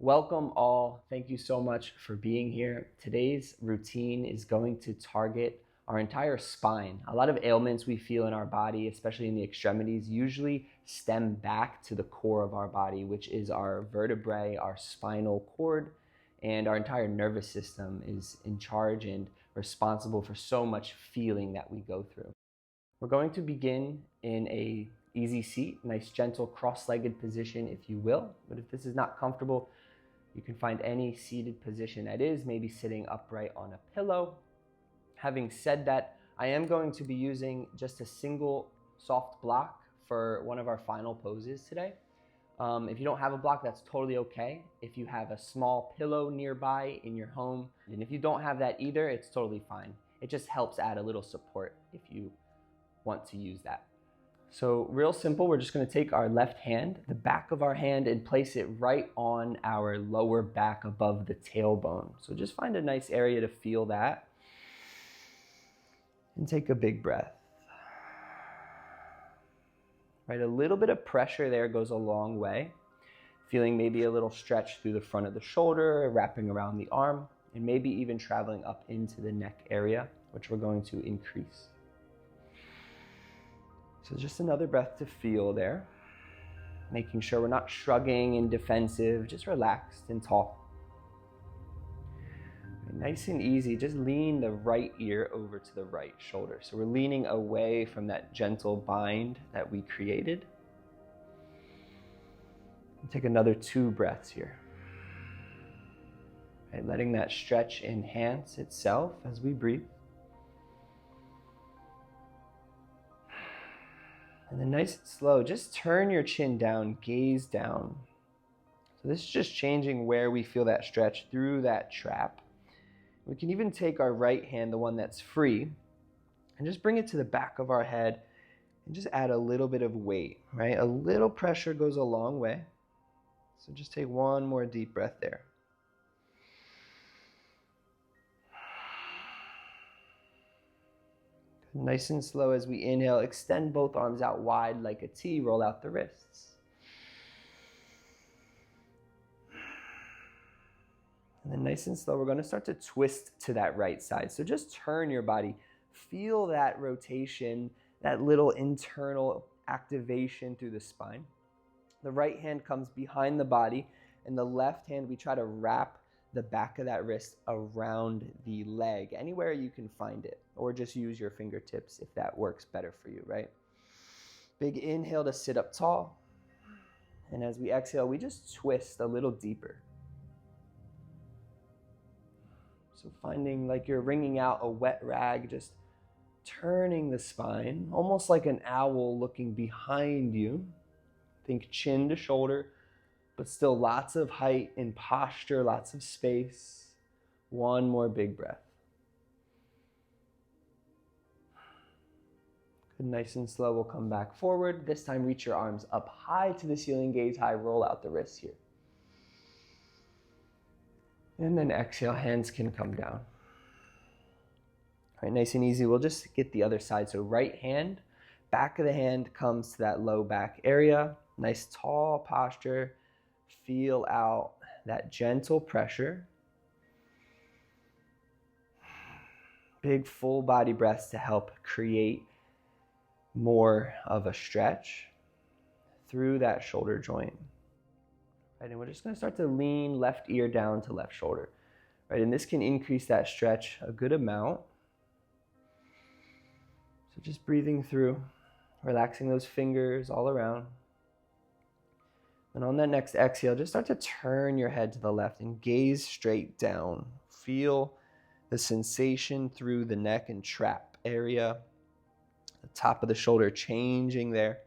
Welcome all. Thank you so much for being here. Today's routine is going to target our entire spine. A lot of ailments we feel in our body, especially in the extremities, usually stem back to the core of our body, which is our vertebrae, our spinal cord, and our entire nervous system is in charge and responsible for so much feeling that we go through. We're going to begin in a easy seat, nice gentle cross-legged position if you will, but if this is not comfortable, you can find any seated position that is, maybe sitting upright on a pillow. Having said that, I am going to be using just a single soft block for one of our final poses today. If you don't have a block, that's totally okay. If you have a small pillow nearby in your home, and if you don't have that either, it's totally fine. It just helps add a little support if you want to use that. So real simple, we're just going to take our left hand, the back of our hand, and place it right on our lower back above the tailbone. So just find a nice area to feel that. And take a big breath. Right, a little bit of pressure there goes a long way. Feeling maybe a little stretch through the front of the shoulder, wrapping around the arm, and maybe even traveling up into the neck area, which we're going to increase. So just another breath to feel there, making sure we're not shrugging and defensive, just relaxed and tall. Nice and easy, just lean the right ear over to the right shoulder. So we're leaning away from that gentle bind that we created. And take another 2 breaths here. Right, letting that stretch enhance itself as we breathe. And then nice and slow, just turn your chin down, gaze down. So this is just changing where we feel that stretch through that trap. We can even take our right hand, the one that's free, and just bring it to the back of our head and just add a little bit of weight, right? A little pressure goes a long way. So just take one more deep breath there. Nice and slow as we inhale, extend both arms out wide like a T, roll out the wrists. And then nice and slow, we're going to start to twist to that right side. So just turn your body, feel that rotation, that little internal activation through the spine. The right hand comes behind the body, and the left hand, we try to wrap the back of that wrist around the leg, anywhere you can find it, or just use your fingertips if that works better for you, right? Big inhale to sit up tall. And as we exhale, we just twist a little deeper. So finding like you're wringing out a wet rag, just turning the spine, almost like an owl looking behind you. Think chin to shoulder, but still lots of height and posture, lots of space. One more big breath. Good, nice and slow, we'll come back forward. This time reach your arms up high to the ceiling, gaze high, roll out the wrists here. And then exhale, hands can come down. All right, nice and easy, we'll just get the other side. So right hand, back of the hand comes to that low back area. Nice tall posture. Feel out that gentle pressure. Big full body breaths to help create more of a stretch through that shoulder joint. Right, and we're just going to start to lean left ear down to left shoulder. Right, and this can increase that stretch a good amount. So just breathing through, relaxing those fingers all around. And on that next exhale, just start to turn your head to the left and gaze straight down. Feel the sensation through the neck and trap area, the top of the shoulder changing there.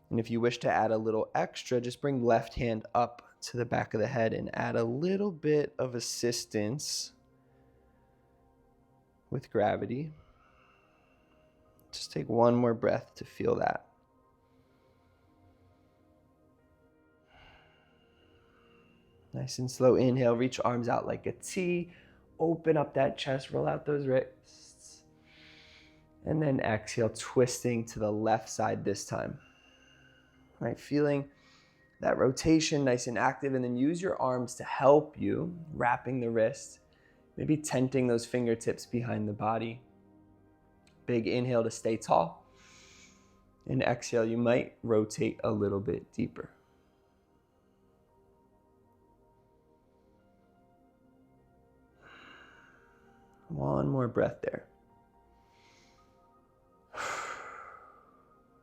And if you wish to add a little extra, just bring left hand up to the back of the head and add a little bit of assistance with gravity. Just take one more breath to feel that. Nice and slow inhale, reach arms out like a T, open up that chest, roll out those wrists. And then exhale, twisting to the left side this time. Right, feeling that rotation nice and active, and then use your arms to help you, wrapping the wrist, maybe tenting those fingertips behind the body. Big inhale to stay tall. And exhale, you might rotate a little bit deeper. One more breath there.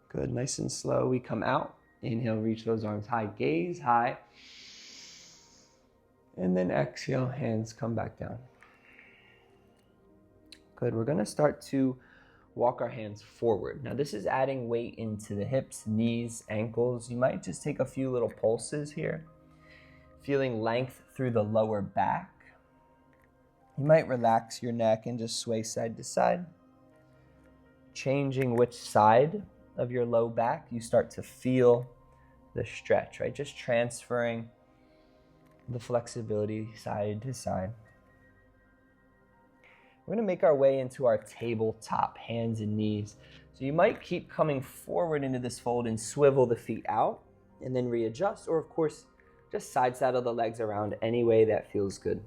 Good, nice and slow. We come out. Inhale, reach those arms high, gaze high. And then exhale, hands come back down. Good, we're gonna start to walk our hands forward. Now this is adding weight into the hips, knees, ankles. You might just take a few little pulses here. Feeling length through the lower back. You might relax your neck and just sway side to side. Changing which side of your low back you start to feel the stretch, right? Just transferring the flexibility side to side. We're gonna make our way into our tabletop, hands and knees. So you might keep coming forward into this fold and swivel the feet out and then readjust, or of course, just side saddle the legs around any way that feels good.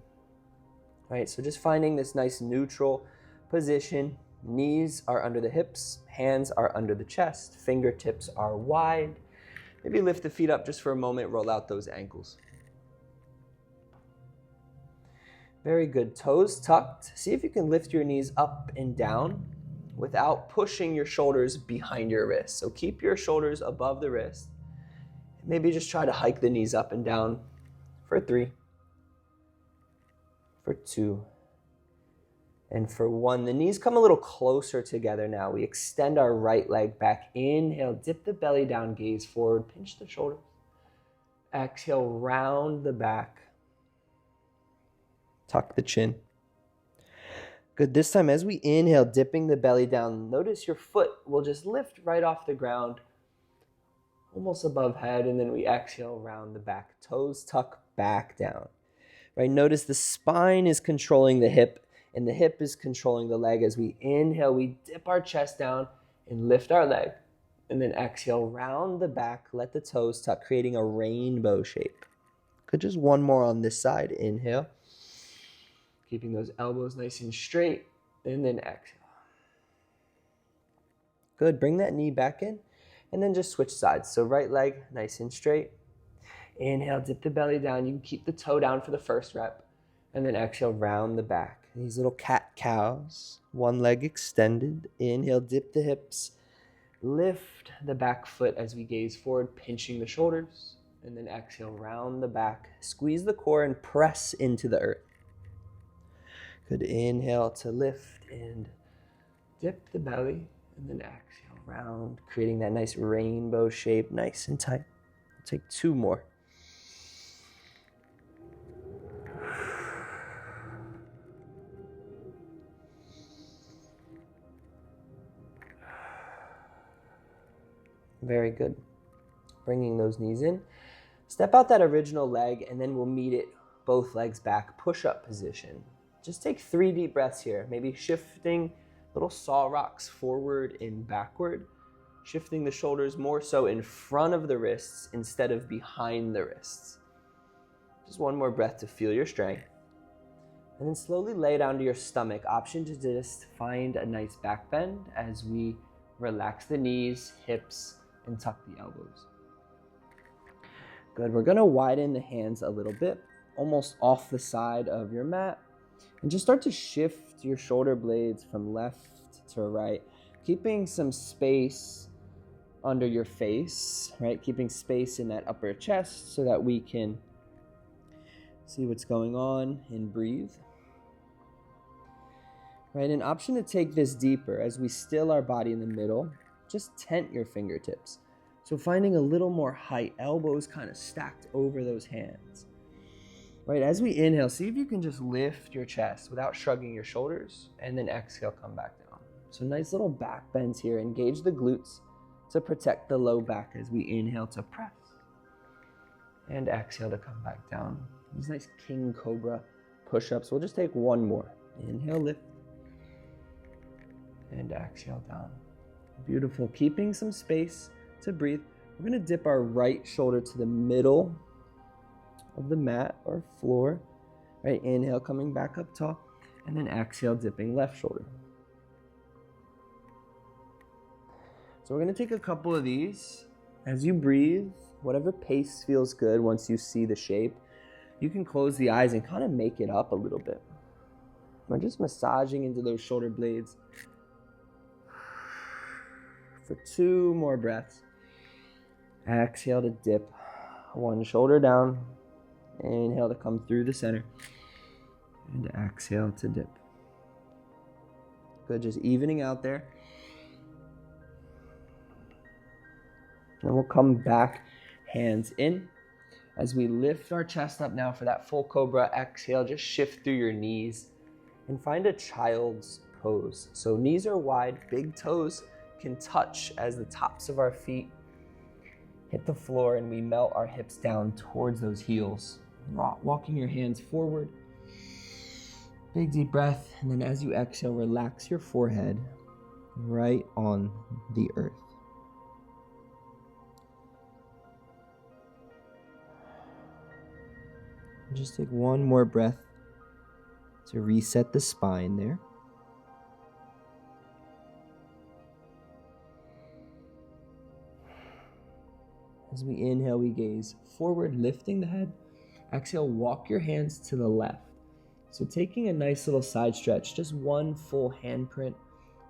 All right, so just finding this nice neutral position. Knees are under the hips, hands are under the chest, fingertips are wide. Maybe lift the feet up just for a moment, roll out those ankles. Very good, toes tucked. See if you can lift your knees up and down without pushing your shoulders behind your wrists. So keep your shoulders above the wrist. Maybe just try to hike the knees up and down for 3, for 2, and for 1. The knees come a little closer together now. We extend our right leg back. Inhale, dip the belly down, gaze forward, pinch the shoulders. Exhale, round the back. Tuck the chin. Good, this time as we inhale, dipping the belly down, notice your foot will just lift right off the ground, almost above head, and then we exhale, round the back. Toes tuck back down. Right, notice the spine is controlling the hip, and the hip is controlling the leg. As we inhale, we dip our chest down and lift our leg. And then exhale, round the back, let the toes tuck, creating a rainbow shape. Good, just one more on this side. Inhale. Keeping those elbows nice and straight, and then exhale. Good, bring that knee back in, and then just switch sides. So right leg, nice and straight. Inhale, dip the belly down. You can keep the toe down for the first rep, and then exhale, round the back. These little cat-cows, one leg extended. Inhale, dip the hips. Lift the back foot as we gaze forward, pinching the shoulders, and then exhale, round the back. Squeeze the core and press into the earth. Good, inhale to lift and dip the belly, and then exhale, round, creating that nice rainbow shape, nice and tight. We'll take 2 more. Very good. Bringing those knees in. Step out that original leg, and then we'll meet it, both legs back, push-up position. Just take 3 deep breaths here, maybe shifting little saw rocks forward and backward, shifting the shoulders more so in front of the wrists instead of behind the wrists. Just one more breath to feel your strength. And then slowly lay down to your stomach. Option to just find a nice back bend as we relax the knees, hips, and tuck the elbows. Good, we're gonna widen the hands a little bit, almost off the side of your mat. And just start to shift your shoulder blades from left to right, keeping some space under your face, right? Keeping space in that upper chest so that we can see what's going on and breathe. Right, an option to take this deeper as we still our body in the middle, just tent your fingertips. So finding a little more height, elbows kind of stacked over those hands. Right, as we inhale, see if you can just lift your chest without shrugging your shoulders, and then exhale, come back down. So nice little back bends here. Engage the glutes to protect the low back as we inhale to press. And exhale to come back down. These nice king cobra push-ups. We'll just take 1 more. Inhale, lift. And exhale down. Beautiful. Keeping some space to breathe. We're going to dip our right shoulder to the middle of the mat or floor. Right, inhale, coming back up tall, and then exhale, dipping left shoulder. So we're going to take a couple of these. As you breathe, whatever pace feels good once you see the shape, you can close the eyes and kind of make it up a little bit. We're just massaging into those shoulder blades for 2 more breaths. Exhale to dip one shoulder down. Inhale to come through the center. And exhale to dip. Good, just evening out there. And we'll come back, hands in. As we lift our chest up now for that full cobra, exhale, just shift through your knees and find a child's pose. So knees are wide, big toes can touch as the tops of our feet hit the floor and we melt our hips down towards those heels. Walking your hands forward. Big deep breath, and then as you exhale, relax your forehead right on the earth. Just take one more breath to reset the spine there. As we inhale, we gaze forward, lifting the head. Exhale, walk your hands to the left. So taking a nice little side stretch, just one full handprint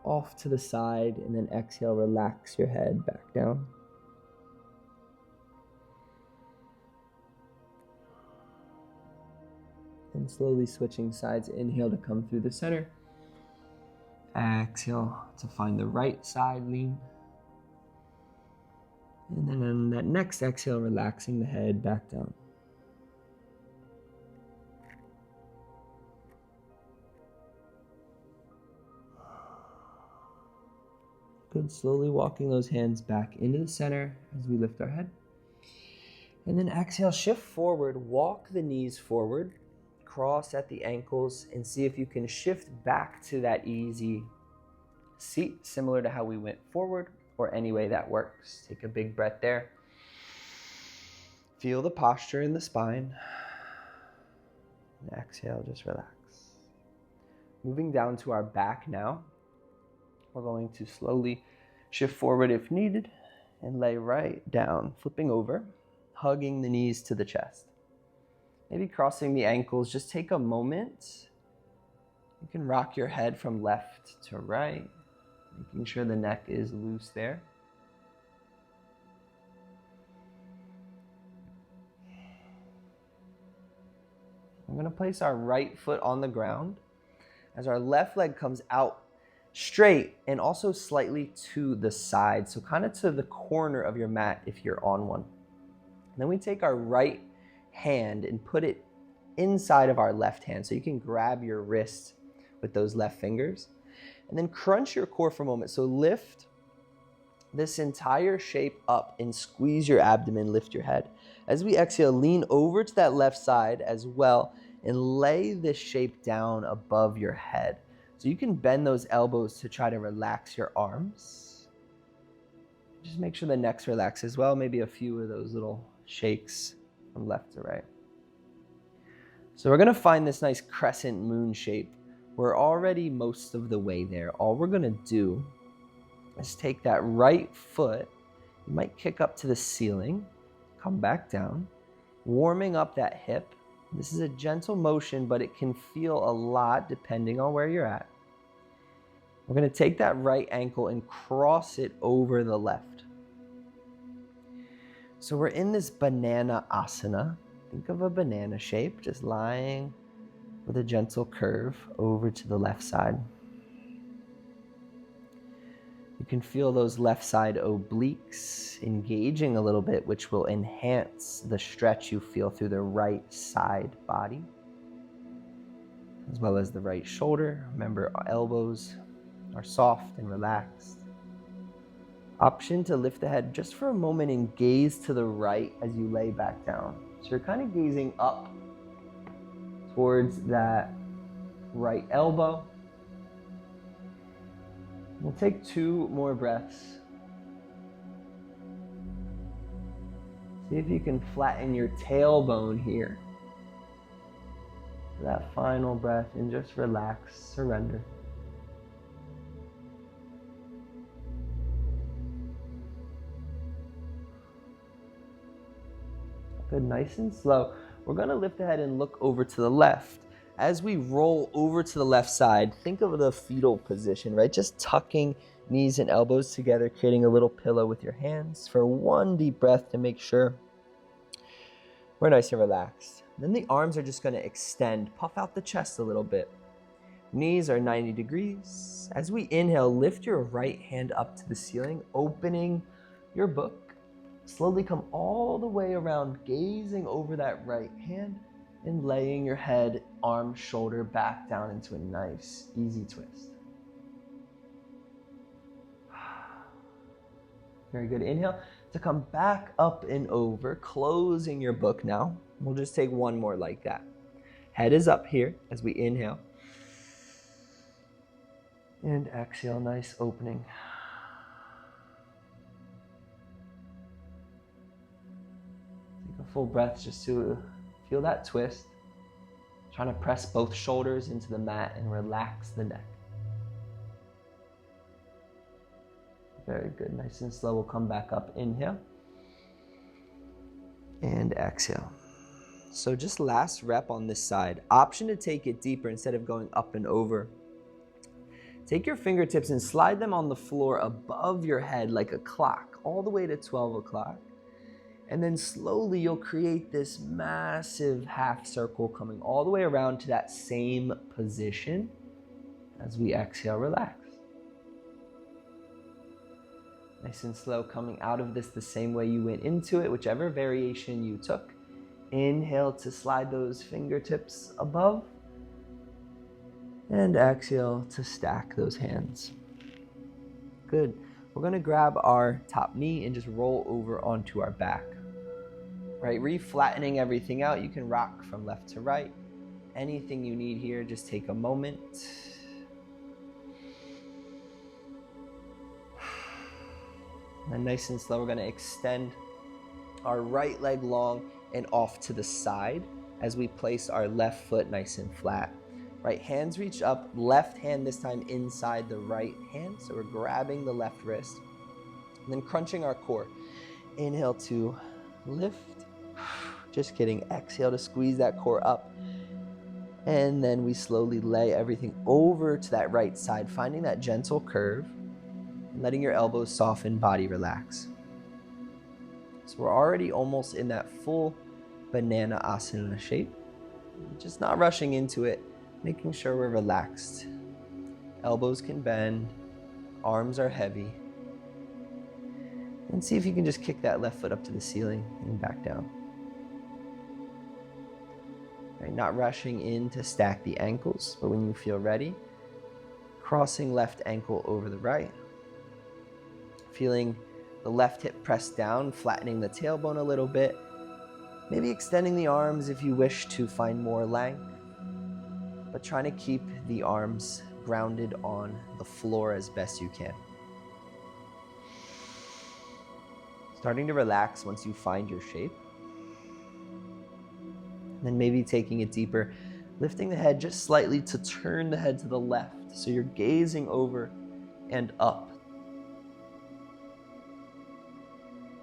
off to the side, and then exhale, relax your head back down. And slowly switching sides, inhale to come through the center. Exhale to find the right side, lean. And then on that next exhale, relaxing the head back down. Good, slowly walking those hands back into the center as we lift our head. And then exhale, shift forward, walk the knees forward, cross at the ankles, and see if you can shift back to that easy seat, similar to how we went forward, or any way that works. Take a big breath there. Feel the posture in the spine. And exhale, just relax. Moving down to our back now. We're going to slowly shift forward if needed and lay right down, flipping over, hugging the knees to the chest. Maybe crossing the ankles, just take a moment. You can rock your head from left to right, making sure the neck is loose there. I'm going to place our right foot on the ground as our left leg comes out straight and also slightly to the side, so kind of to the corner of your mat if you're on one. And then we take our right hand and put it inside of our left hand, so you can grab your wrist with those left fingers. And then crunch your core for a moment. So lift this entire shape up and squeeze your abdomen, lift your head. As we exhale, lean over to that left side as well and lay this shape down above your head. So you can bend those elbows to try to relax your arms. Just make sure the neck's relaxed as well. Maybe a few of those little shakes from left to right. So we're going to find this nice crescent moon shape. We're already most of the way there. All we're going to do is take that right foot. You might kick up to the ceiling, come back down, warming up that hip. This is a gentle motion, but it can feel a lot depending on where you're at. We're going to take that right ankle and cross it over the left. So we're in this banana asana. Think of a banana shape, just lying with a gentle curve over to the left side. You can feel those left side obliques engaging a little bit, which will enhance the stretch you feel through the right side body, as well as the right shoulder. Remember, our elbows are soft and relaxed. Option to lift the head just for a moment and gaze to the right as you lay back down. So you're kind of gazing up towards that right elbow. We'll take 2 more breaths. See if you can flatten your tailbone here. For that final breath, and just relax, surrender. Good, nice and slow. We're going to lift the head and look over to the left. As we roll over to the left side, think of the fetal position, right? Just tucking knees and elbows together, creating a little pillow with your hands for one deep breath to make sure we're nice and relaxed. Then the arms are just going to extend, puff out the chest a little bit. Knees are 90 degrees. As we inhale, lift your right hand up to the ceiling, opening your book. Slowly come all the way around, gazing over that right hand and laying your head, arm, shoulder back down into a nice, easy twist. Very good. Inhale to come back up and over, closing your book now. We'll just take one more like that. Head is up here as we inhale. And exhale, nice opening. Take a full breath just to feel that twist. Trying to press both shoulders into the mat and relax the neck. Very good, nice and slow. We'll come back up, inhale. And exhale. So just last rep on this side. Option to take it deeper instead of going up and over. Take your fingertips and slide them on the floor above your head like a clock, all the way to 12 o'clock. And then slowly you'll create this massive half circle coming all the way around to that same position. As we exhale, relax. Nice and slow, coming out of this the same way you went into it, whichever variation you took. Inhale to slide those fingertips above. And exhale to stack those hands. Good. We're going to grab our top knee and just roll over onto our back. Right, re-flattening everything out. You can rock from left to right. Anything you need here, just take a moment. And nice and slow, we're going to extend our right leg long and off to the side as we place our left foot nice and flat. Right, hands reach up, left hand this time inside the right hand. So we're grabbing the left wrist and then crunching our core. Inhale to lift. Just kidding. Exhale to squeeze that core up. And then we slowly lay everything over to that right side, finding that gentle curve, and letting your elbows soften, body relax. So we're already almost in that full banana asana shape. Just not rushing into it, making sure we're relaxed. Elbows can bend, arms are heavy. And see if you can just kick that left foot up to the ceiling and back down. Right, not rushing in to stack the ankles, but when you feel ready, crossing left ankle over the right. Feeling the left hip pressed down, flattening the tailbone a little bit. Maybe extending the arms if you wish to find more length, but trying to keep the arms grounded on the floor as best you can. Starting to relax once you find your shape. And then maybe taking it deeper, lifting the head just slightly to turn the head to the left. So you're gazing over and up.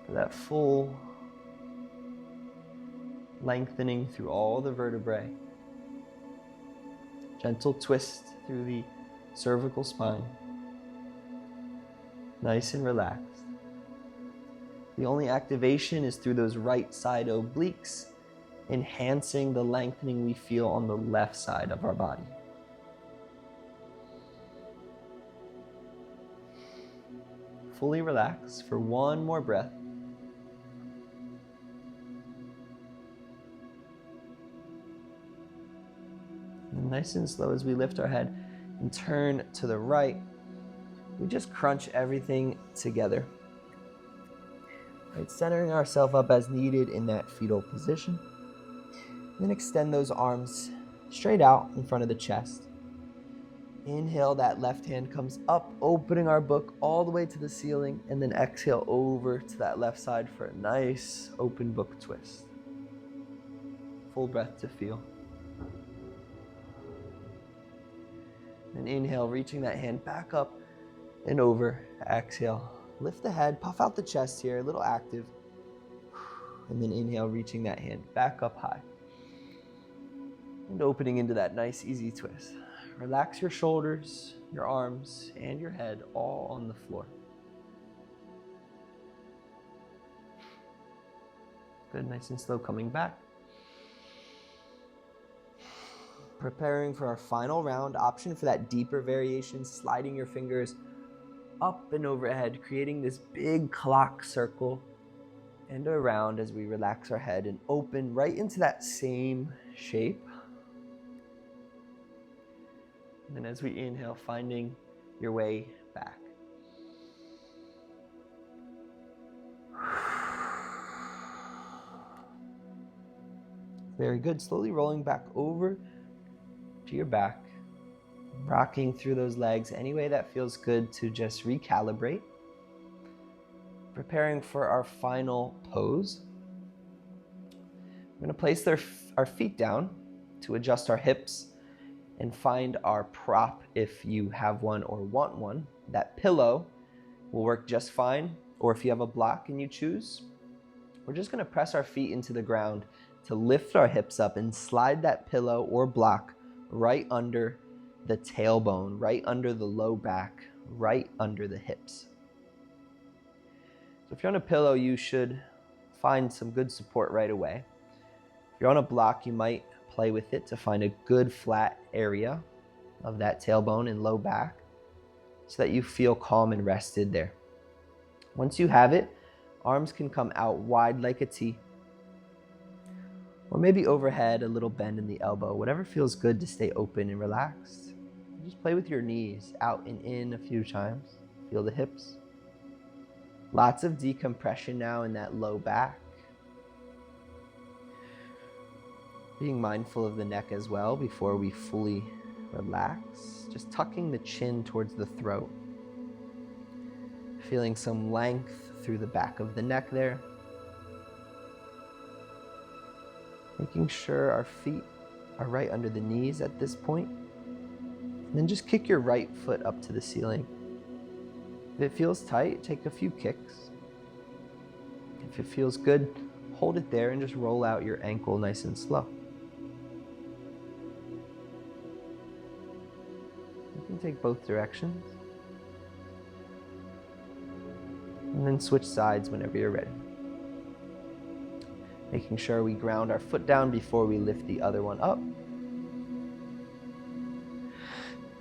For that full lengthening through all the vertebrae. Gentle twist through the cervical spine. Nice and relaxed. The only activation is through those right side obliques, enhancing the lengthening we feel on the left side of our body. Fully relax for one more breath. And nice and slow as we lift our head and turn to the right, we just crunch everything together. Right, centering ourselves up as needed in that fetal position. And then extend those arms straight out in front of the chest. Inhale, that left hand comes up, opening our book all the way to the ceiling, and then exhale over to that left side for a nice open book twist. Full breath to feel. And inhale, reaching that hand back up and over. Exhale, lift the head, puff out the chest here, a little active. And then inhale, reaching that hand back up high. And opening into that nice easy twist. Relax your shoulders, your arms, and your head all on the floor. Good, nice and slow coming back. Preparing for our final round, option for that deeper variation, sliding your fingers up and overhead, creating this big clock circle and around as we relax our head and open right into that same shape. And then as we inhale, finding your way back. Very good. Slowly rolling back over to your back, rocking through those legs any way that feels good to just recalibrate. Preparing for our final pose. We're going to place our feet down to adjust our hips and find our prop if you have one or want one. That pillow will work just fine, or if you have a block and you choose, we're just going to press our feet into the ground to lift our hips up and slide that pillow or block right under the tailbone, right under the low back, right under the hips. So if you're on a pillow, you should find some good support right away. If you're on a block, you might play with it to find a good flat area of that tailbone and low back so that you feel calm and rested there. Once you have it, arms can come out wide like a T, or maybe overhead, a little bend in the elbow, whatever feels good to stay open and relaxed. Just play with your knees out and in a few times. Feel the hips. Lots of decompression now in that low back. Being mindful of the neck as well before we fully relax. Just tucking the chin towards the throat. Feeling some length through the back of the neck there. Making sure our feet are right under the knees at this point. And then just kick your right foot up to the ceiling. If it feels tight, take a few kicks. If it feels good, hold it there and just roll out your ankle nice and slow. You can take both directions. And then switch sides whenever you're ready. Making sure we ground our foot down before we lift the other one up.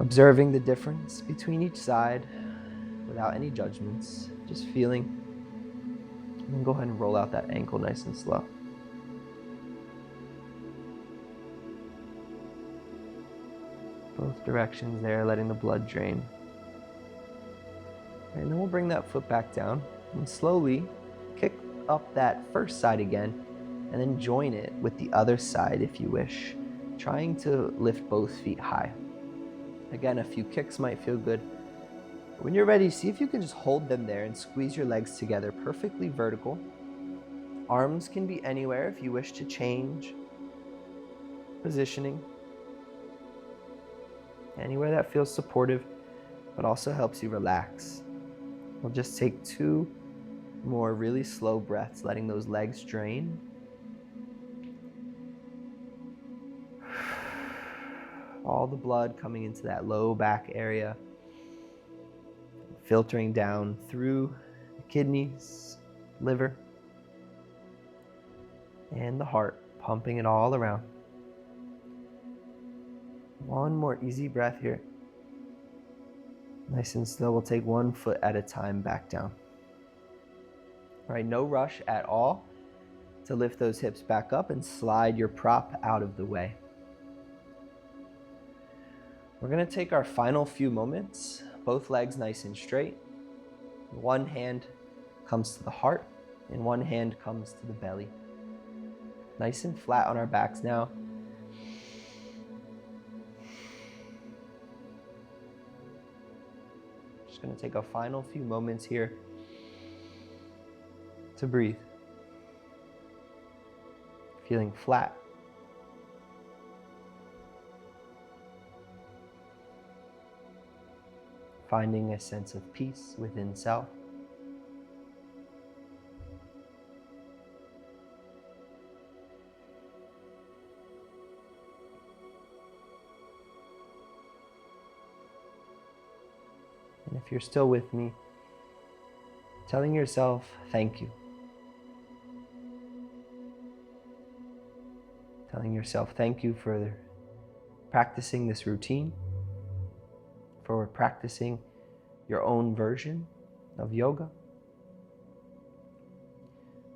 Observing the difference between each side without any judgments, just feeling. And then go ahead and roll out that ankle nice and slow. Both directions there, letting the blood drain. And then we'll bring that foot back down and slowly kick up that first side again and then join it with the other side if you wish, trying to lift both feet high. Again, a few kicks might feel good. When you're ready, see if you can just hold them there and squeeze your legs together perfectly vertical. Arms can be anywhere if you wish to change positioning. Anywhere that feels supportive, but also helps you relax. We'll just take 2 more really slow breaths, letting those legs drain. All the blood coming into that low back area, filtering down through the kidneys, liver, and the heart, pumping it all around. One more easy breath here. Nice and slow, we'll take 1 foot at a time back down. All right, no rush at all to lift those hips back up and slide your prop out of the way. We're going to take our final few moments, both legs nice and straight. One hand comes to the heart and one hand comes to the belly. Nice and flat on our backs now. Just going to take a final few moments here to breathe. Feeling flat. Finding a sense of peace within self. And if you're still with me, telling yourself thank you. Telling yourself thank you for practicing this routine, for practicing your own version of yoga,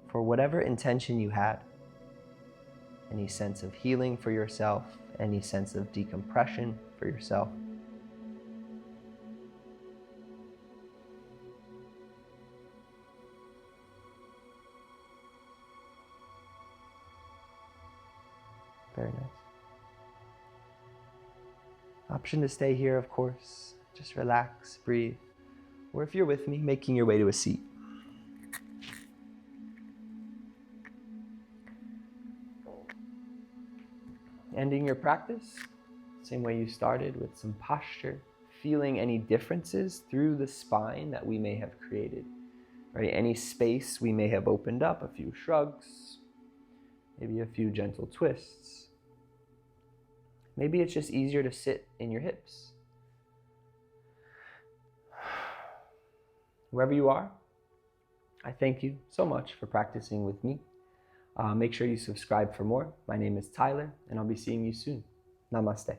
for whatever intention you had, any sense of healing for yourself, any sense of decompression for yourself. Very nice. Option to stay here, of course. Just relax, breathe. Or if you're with me, making your way to a seat. Ending your practice, same way you started, with some posture, feeling any differences through the spine that we may have created, right? Any space we may have opened up, a few shrugs, maybe a few gentle twists. Maybe it's just easier to sit in your hips. Wherever you are, I thank you so much for practicing with me. Make sure you subscribe for more. My name is Tyler, and I'll be seeing you soon. Namaste.